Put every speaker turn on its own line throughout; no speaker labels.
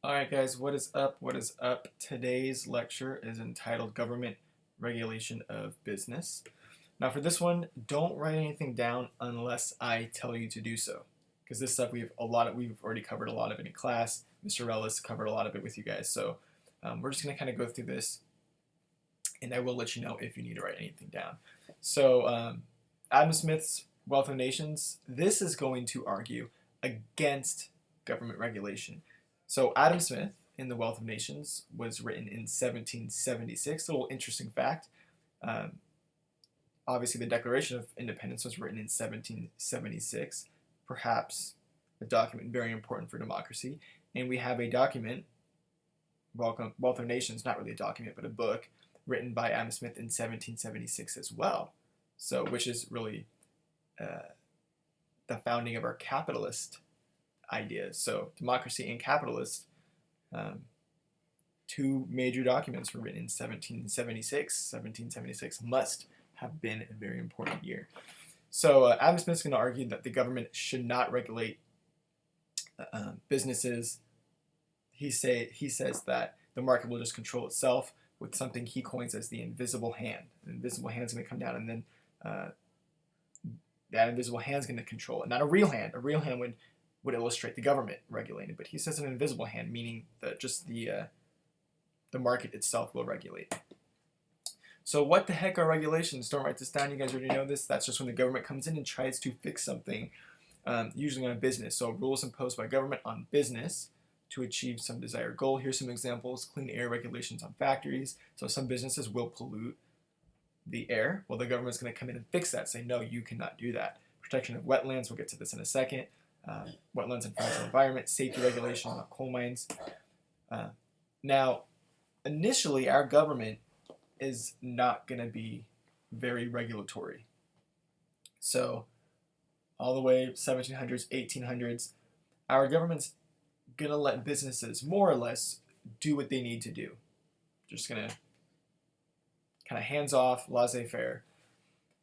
Alright guys, what is up? What is up? Today's lecture is entitled Government Regulation of Business. Now for this one, don't write anything down unless I tell you to do so. Because this stuff we've already covered a lot of it in class. Mr. Ellis covered a lot of it with you guys. So we're just going to kind of go through this and I will let you know if you need to write anything down. So Adam Smith's Wealth of Nations, this is going to argue against government regulation. So Adam Smith in The Wealth of Nations was written in 1776. A little interesting fact. Obviously, the Declaration of Independence was written in 1776, perhaps a document very important for democracy. And we have a document, Wealth of Nations, not really a document, but a book, written by Adam Smith in 1776 as well. So, which is really the founding of our capitalist ideas. So democracy and capitalist, two major documents were written in 1776. 1776 must have been a very important year. So Adam Smith's going to argue that the government should not regulate businesses. He says that the market will just control itself with something he coins as the invisible hand. The invisible hand's going to come down, and then that invisible hand's going to control it. Not a real hand. A real hand would illustrate the government regulating, but he says an invisible hand, meaning that just the market itself will regulate. So what the heck are regulations? Don't write this down. You guys already know this. That's just when the government comes in and tries to fix something, usually on a business. So rules imposed by government on business to achieve some desired goal. Here's some examples. Clean air regulations on factories. So some businesses will pollute the air. Well, the government's going to come in and fix that. Say, no, you cannot do that. Protection of wetlands. We'll get to this in a second. Wetlands and fragile environment, safety regulation on coal mines. Now, initially, our government is not going to be very regulatory. So, all the way 1700s, 1800s, our government's going to let businesses more or less do what they need to do. Just going to kind of hands off, laissez-faire.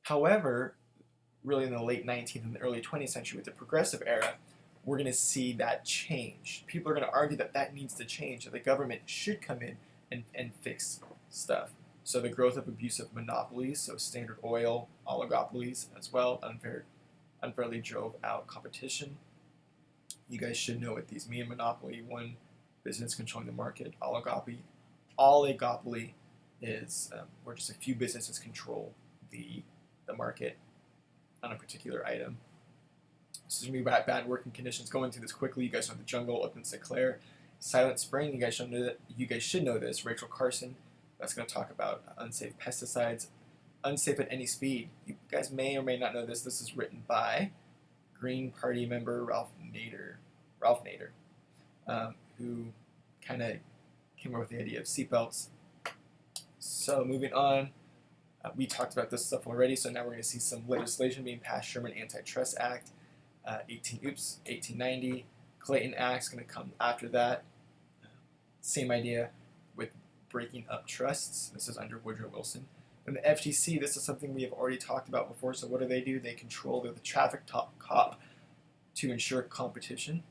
However, really in the late 19th and the early 20th century with the progressive era, we're going to see that change. People are going to argue that that needs to change, that the government should come in and fix stuff. So the growth of abusive monopolies, so Standard Oil, oligopolies as well, unfairly drove out competition. You guys should know what these mean. Monopoly, one business controlling the market. Oligopoly is where just a few businesses control the market on a particular item. So there's going to be bad working conditions. Going through this quickly, you guys know the jungle, Open Sinclair, Silent Spring. You guys should know this. Rachel Carson, that's going to talk about unsafe pesticides, unsafe at any speed. You guys may or may not know this. This is written by Green Party member Ralph Nader, who kind of came up with the idea of seatbelts. So moving on. We talked about this stuff already, so now we're going to see some legislation being passed. Sherman Antitrust Act, 1890. Clayton Act's going to come after that. Same idea with breaking up trusts. This is under Woodrow Wilson. And the FTC, this is something we have already talked about before. So what do? They control, they're the traffic cop to ensure competition.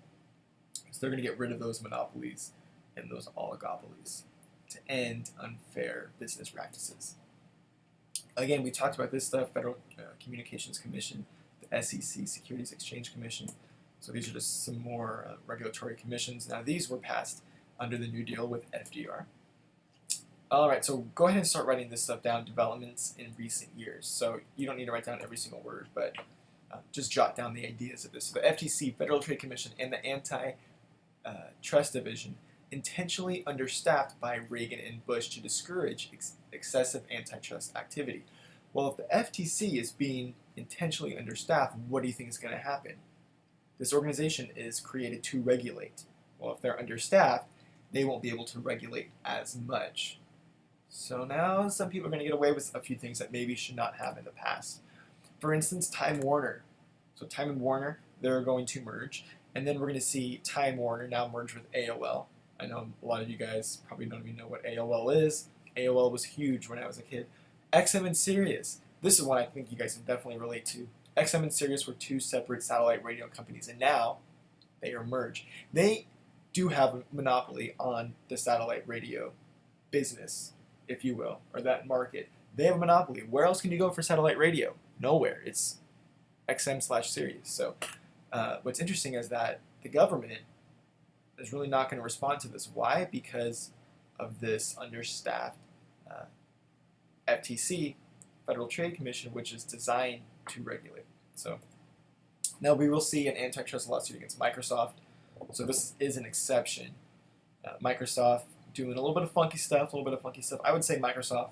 So they're going to get rid of those monopolies and those oligopolies to end unfair business practices. Again, we talked about this stuff, Federal Communications Commission, the SEC, Securities Exchange Commission. So these are just some more regulatory commissions. Now these were passed under the New Deal with FDR. All right, so go ahead and start writing this stuff down, developments in recent years. So you don't need to write down every single word, but just jot down the ideas of this. So the FTC, Federal Trade Commission, and the Antitrust Division intentionally understaffed by Reagan and Bush to discourage excessive antitrust activity. Well, if the FTC is being intentionally understaffed, what do you think is going to happen? This organization is created to regulate. Well, if they're understaffed, they won't be able to regulate as much. So now some people are going to get away with a few things that maybe should not have in the past. For instance, Time Warner. So Time and Warner, they're going to merge. And then we're going to see Time Warner now merge with AOL. I know a lot of you guys probably don't even know what AOL is. AOL was huge when I was a kid. XM and Sirius. This is one I think you guys can definitely relate to. XM and Sirius were two separate satellite radio companies, and now they are merged. They do have a monopoly on the satellite radio business, if you will, or that market. They have a monopoly. Where else can you go for satellite radio? Nowhere. It's XM/Sirius. So what's interesting is that the government is really not going to respond to this. Why? Because of this understaffed uh, FTC, Federal Trade Commission, which is designed to regulate. So now we will see an antitrust lawsuit against Microsoft. So this is an exception. Microsoft doing a little bit of funky stuff, I would say Microsoft,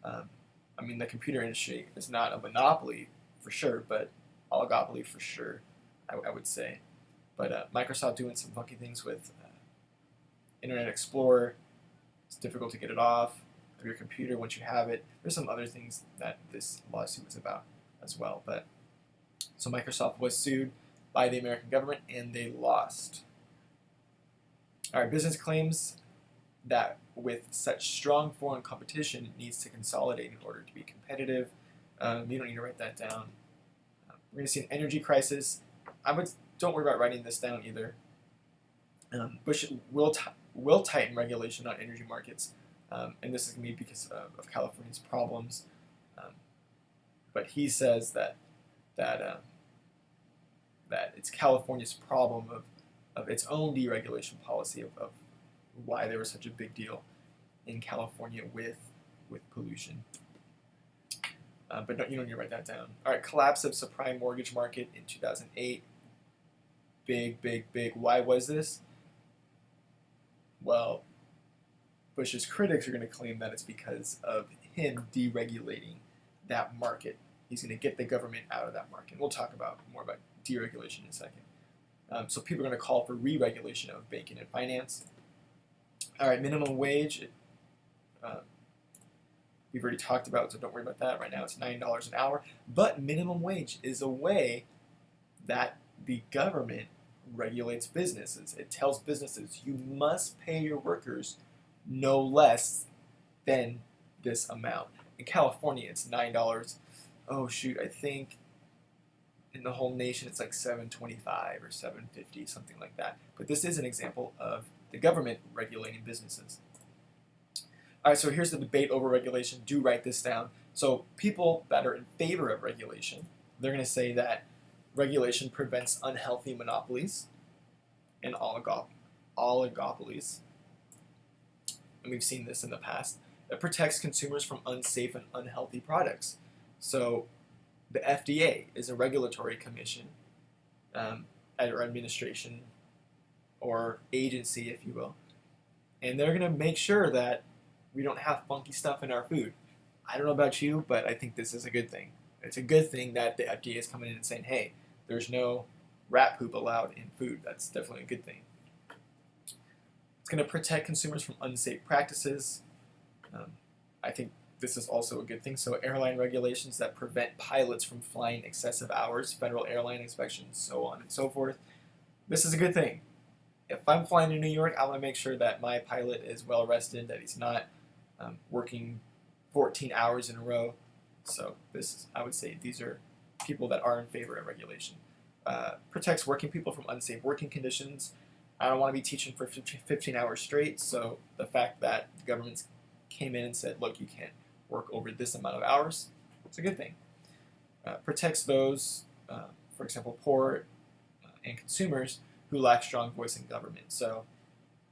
the computer industry is not a monopoly for sure, but oligopoly for sure, I would say. But Microsoft doing some funky things with Internet Explorer. It's difficult to get it off of your computer once you have it. There's some other things that this lawsuit was about as well. But so Microsoft was sued by the American government and they lost. All right, business claims that with such strong foreign competition, it needs to consolidate in order to be competitive. You don't need to write that down. We're going to see an energy crisis. Don't worry about writing this down either. Bush will tighten regulation on energy markets, and this is going to be because of California's problems. But he says that it's California's problem of its own deregulation policy of why there was such a big deal in California with pollution. But you don't need to write that down. All right, collapse of subprime mortgage market in 2008. Big. Why was this? Well, Bush's critics are going to claim that it's because of him deregulating that market. He's going to get the government out of that market. We'll talk more about deregulation in a second. So people are going to call for re-regulation of banking and finance. All right, minimum wage. We've already talked about, so don't worry about that. Right now it's $9 an hour. But minimum wage is a way that the government regulates businesses. It tells businesses, you must pay your workers no less than this amount. In California, it's $9. Oh, shoot, I think in the whole nation it's like $7.25 or $7.50, something like that. But this is an example of the government regulating businesses. All right, so here's the debate over regulation. Do write this down. So people that are in favor of regulation, they're going to say that regulation prevents unhealthy monopolies and oligopolies. And we've seen this in the past. It protects consumers from unsafe and unhealthy products. So the FDA is a regulatory commission or administration or agency, if you will. And they're going to make sure that we don't have funky stuff in our food. I don't know about you, but I think this is a good thing. It's a good thing that the FDA is coming in and saying, hey, there's no rat poop allowed in food. That's definitely a good thing. It's going to protect consumers from unsafe practices. I think this is also a good thing. So airline regulations that prevent pilots from flying excessive hours, federal airline inspections, so on and so forth. This is a good thing. If I'm flying to New York, I want to make sure that my pilot is well rested, that he's not working 14 hours in a row. So I would say these are people that are in favor of regulation. Protects working people from unsafe working conditions. I don't want to be teaching for 15 hours straight, so the fact that the government came in and said, look, you can't work over this amount of hours, it's a good thing. Protects those, for example, poor and consumers who lack strong voice in government. So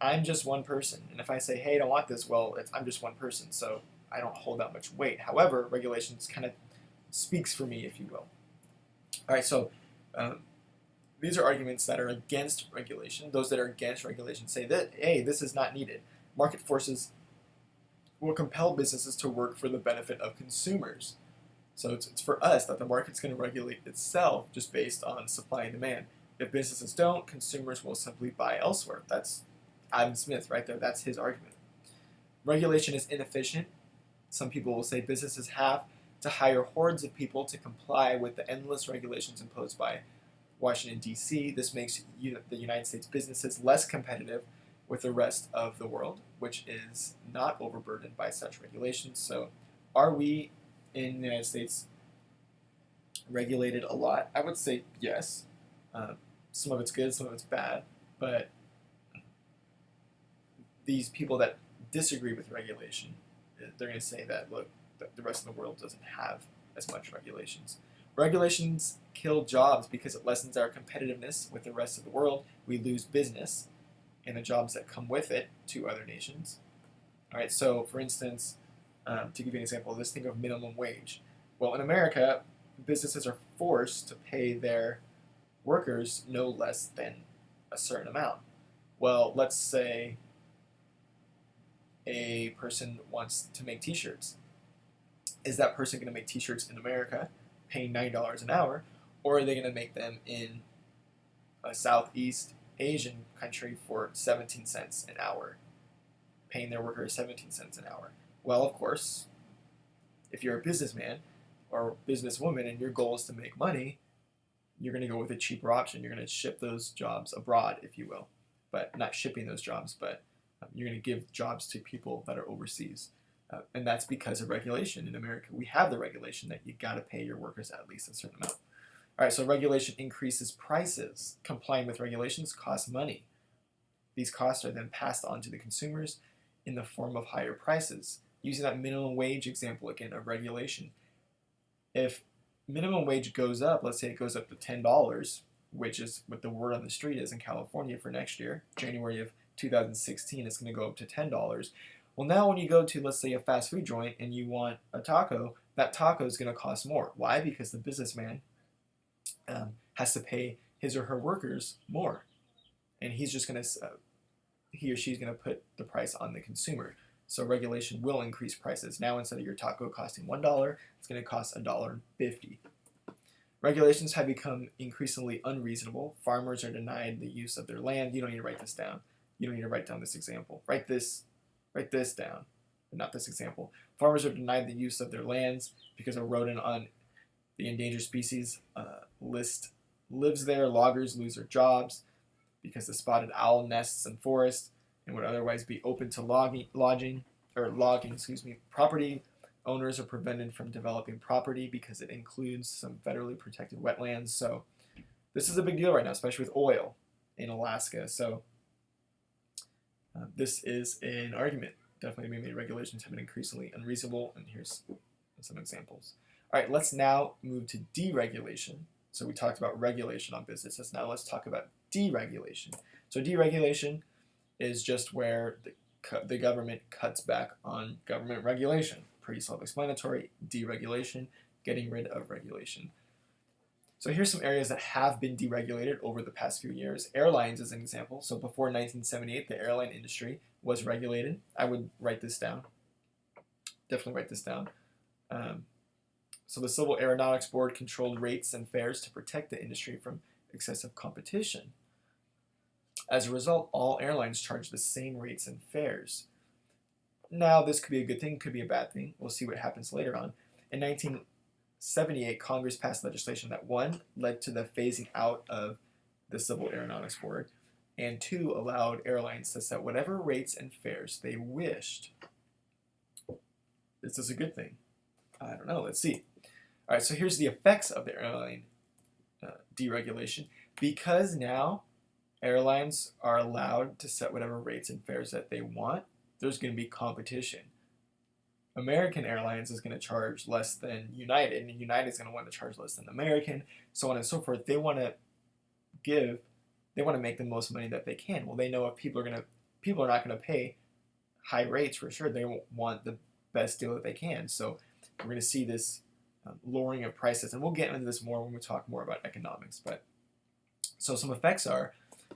I'm just one person, and if I say, hey, I don't want this, well, I'm just one person, so I don't hold that much weight. However, regulations kind of speaks for me, if you will. All right, so these are arguments that are against regulation. Those that are against regulation say that, hey, this is not needed. Market forces will compel businesses to work for the benefit of consumers. So it's for us that the market's going to regulate itself just based on supply and demand. If businesses don't, consumers will simply buy elsewhere. That's Adam Smith right there. That's his argument. Regulation is inefficient. Some people will say businesses have to hire hordes of people to comply with the endless regulations imposed by Washington, D.C. This makes the United States businesses less competitive with the rest of the world, which is not overburdened by such regulations. So are we in the United States regulated a lot? I would say yes. Some of it's good, some of it's bad, but these people that disagree with regulation, they're going to say that, look, the rest of the world doesn't have as much regulations. Regulations kill jobs because it lessens our competitiveness with the rest of the world. We lose business and the jobs that come with it to other nations. All right, so for instance, to give you an example, let's think of minimum wage. Well, in America, businesses are forced to pay their workers no less than a certain amount. Well, let's say a person wants to make t-shirts. Is that person going to make t-shirts in America paying $9 an hour, or are they going to make them in a Southeast Asian country for 17 cents an hour, paying their workers 17 cents an hour? Well, of course, if you're a businessman or businesswoman and your goal is to make money, you're going to go with a cheaper option. You're going to ship those jobs abroad, if you will, but not shipping those jobs, but you're going to give jobs to people that are overseas. And that's because of regulation. In America, we have the regulation that you got to pay your workers at least a certain amount. All right, so regulation increases prices. Complying with regulations costs money. These costs are then passed on to the consumers in the form of higher prices. Using that minimum wage example again of regulation, if minimum wage goes up, let's say it goes up to $10, which is what the word on the street is in California for next year, January of 2016, it's going to go up to $10. Well, now when you go to, let's say, a fast food joint and you want a taco, that taco is going to cost more. Why? Because the businessman has to pay his or her workers more. And he's just going to, he or she's going to put the price on the consumer. So regulation will increase prices. Now instead of your taco costing $1, it's going to cost $1.50. Regulations have become increasingly unreasonable. Farmers are denied the use of their land. You don't need to write this down. You don't need to write down this example. Write this down, but not this example. Farmers are denied the use of their lands because a rodent on the endangered species list lives there. Loggers lose their jobs because the spotted owl nests in forests and would otherwise be open to logging. Property owners are prevented from developing property because it includes some federally protected wetlands. So this is a big deal right now, especially with oil in Alaska. So this is an argument. Definitely made regulations have been increasingly unreasonable, and here's some examples. All right, let's now move to deregulation. So we talked about regulation on businesses. Now let's talk about deregulation. So deregulation is just where the government cuts back on government regulation. Pretty self-explanatory. Deregulation, getting rid of regulation. So here's some areas that have been deregulated over the past few years. Airlines is an example. So before 1978, the airline industry was regulated. I would write this down. Definitely write this down. So the Civil Aeronautics Board controlled rates and fares to protect the industry from excessive competition. As a result, all airlines charge the same rates and fares. Now, this could be a good thing, could be a bad thing. We'll see what happens later on. In 1978, Congress passed legislation that, one, led to the phasing out of the Civil Aeronautics Board, and two, allowed airlines to set whatever rates and fares they wished. Is this a good thing? I don't know. Let's see. All right, so here's the effects of the airline deregulation. Because now airlines are allowed to set whatever rates and fares that they want, there's going to be competition. American Airlines is going to charge less than United, and United is going to want to charge less than American, so on and so forth. They want to make the most money that they can. Well, they know if people are not going to pay high rates for sure. They want the best deal that they can. So we're going to see this lowering of prices, and we'll get into this more when we talk more about economics. But so some effects of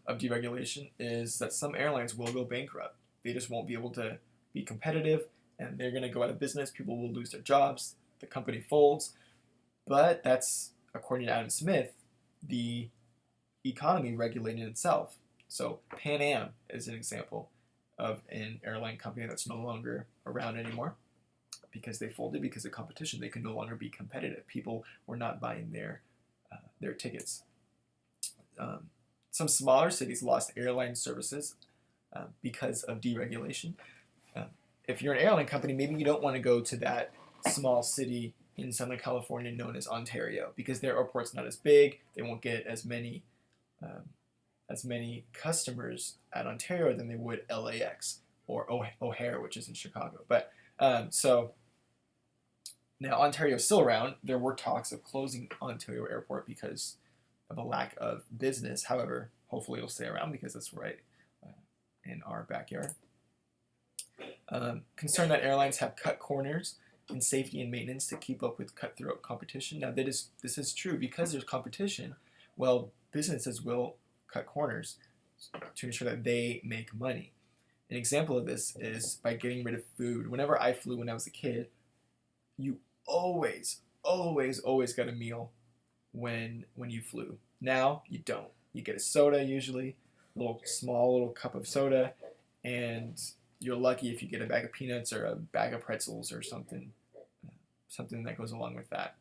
deregulation is that some airlines will go bankrupt. They just won't be able to be competitive, and they're going to go out of business. People will lose their jobs. The company folds. But that's, according to Adam Smith, the economy regulating itself. So Pan Am is an example of an airline company that's no longer around anymore because they folded because of competition. They could no longer be competitive. People were not buying their tickets. Some smaller cities lost airline services because of deregulation. If you're an airline company, maybe you don't want to go to that small city in Southern California known as Ontario because their airport's not as big. They won't get as many customers at Ontario than they would LAX or O'Hare, which is in Chicago. But so now Ontario is still around. There were talks of closing Ontario Airport because of a lack of business. However, hopefully it'll stay around because it's right in our backyard. Concerned that airlines have cut corners in safety and maintenance to keep up with cutthroat competition. Now, this is true because there's competition. Well, businesses will cut corners to ensure that they make money. An example of this is by getting rid of food. Whenever I flew when I was a kid, you always got a meal when you flew. Now you don't. You get a soda usually, small little cup of soda, and you're lucky if you get a bag of peanuts or a bag of pretzels or something that goes along with that.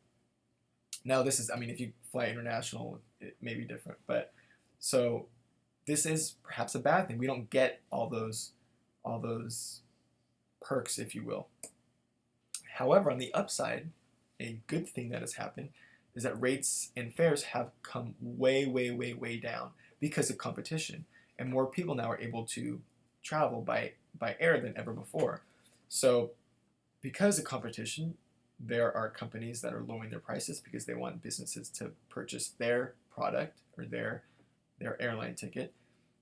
Now this is, I mean, if you fly international, it may be different, but so this is perhaps a bad thing. We don't get all those perks, if you will. However, on the upside, a good thing that has happened is that rates and fares have come way down because of competition, and more people now are able to travel by air than ever before. So because of competition, there are companies that are lowering their prices because they want businesses to purchase their product or their airline ticket.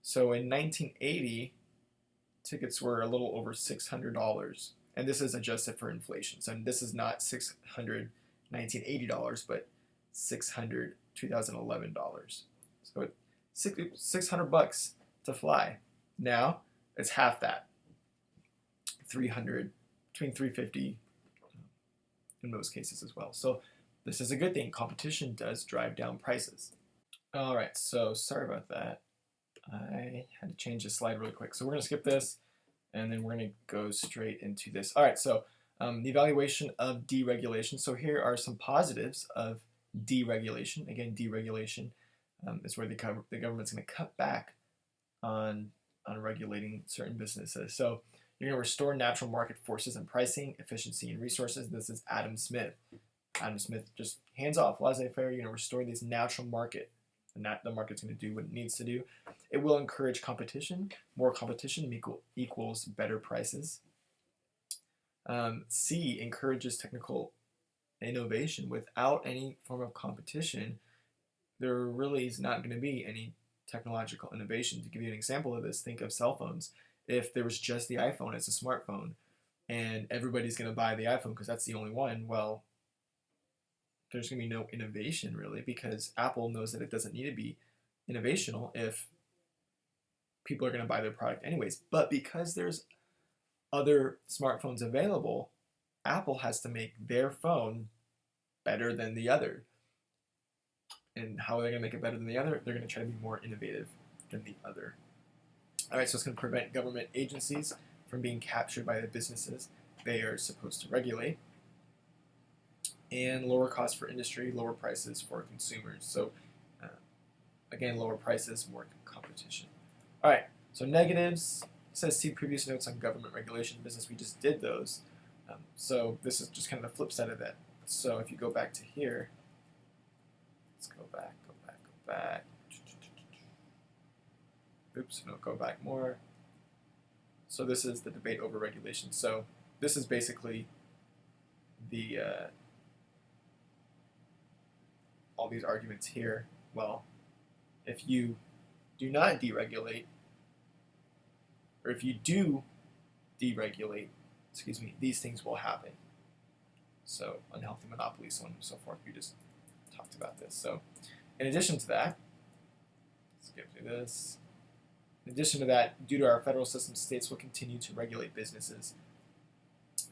So in 1980, tickets were a little over $600, and this is adjusted for inflation. So this is not $1980, but $600 2011. So it's $600 to fly. Now it's half that, between $350 in most cases as well. So this is a good thing. Competition does drive down prices. All right, so sorry about that. I had to change the slide really quick. So we're going to skip this, and then we're going to go straight into this. All right, so the evaluation of deregulation. So here are some positives of deregulation. Again, deregulation is where the government's going to cut back on regulating certain businesses. So you're going to restore natural market forces and pricing, efficiency, and resources. This is Adam Smith. Adam Smith, just hands off, laissez-faire. You're going to restore this natural market, and the market's going to do what it needs to do. It will encourage competition. More competition equals better prices. C, encourages technical innovation. Without any form of competition, there really is not going to be any technological innovation. To give you an example of this, think of cell phones. If there was just the iPhone as a smartphone and everybody's going to buy the iPhone because that's the only one, well, there's going to be no innovation really, because Apple knows that it doesn't need to be innovational if people are going to buy their product anyways. But because there's other smartphones available, Apple has to make their phone better than the other. And how are they going to make it better than the other? They're going to try to be more innovative than the other. All right, so it's going to prevent government agencies from being captured by the businesses they are supposed to regulate. And lower costs for industry, lower prices for consumers. So again, lower prices, more competition. All right, so negatives. It says see previous notes on government regulation business. We just did those. So this is just kind of the flip side of that. So if you go back to here, let's go back. Oops, no, go back more. So this is the debate over regulation. So this is basically the all these arguments here. Well, if you do not deregulate, or if you do deregulate, these things will happen. So unhealthy monopolies, so on and so forth. We just talked about this. So in addition to that, let's get through this. In addition to that, due to our federal system, states will continue to regulate businesses.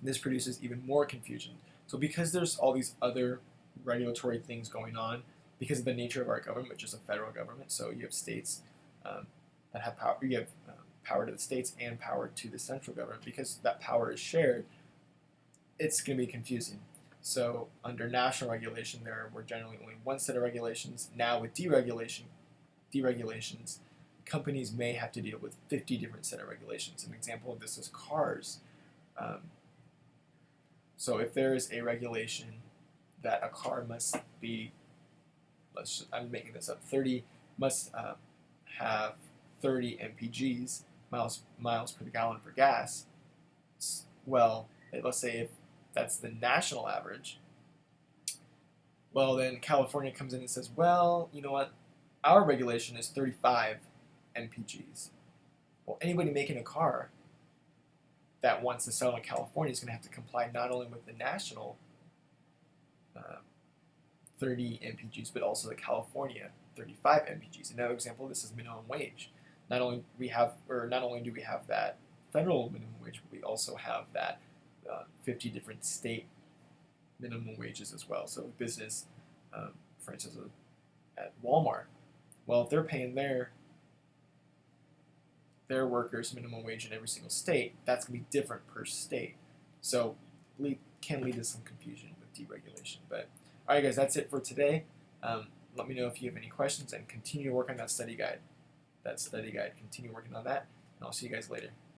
This produces even more confusion. So because there's all these other regulatory things going on, because of the nature of our government, which is a federal government, so you have states that have power. You have power to the states and power to the central government. Because that power is shared, it's going to be confusing. So under national regulation, there were generally only one set of regulations. Now with deregulations, companies may have to deal with 50 different set of regulations. An example of this is cars. So if there is a regulation that a car must be, I'm making this up, must have 30 mpgs, miles per gallon for gas. Well, let's say if that's the national average, well, then California comes in and says, well, you know what? Our regulation is 35 mpgs. Well, anybody making a car that wants to sell in California is going to have to comply not only with the national 30 mpgs, but also the California 35 mpgs. Another example, this is minimum wage. Not only do we have that federal minimum wage, but we also have that 50 different state minimum wages as well. So business, for instance, at Walmart, well, if they're paying their workers minimum wage in every single state, that's going to be different per state. So can lead to some confusion with deregulation. But all right, guys, that's it for today. Let me know if you have any questions, and continue to work on that study guide. Continue working on that, and I'll see you guys later.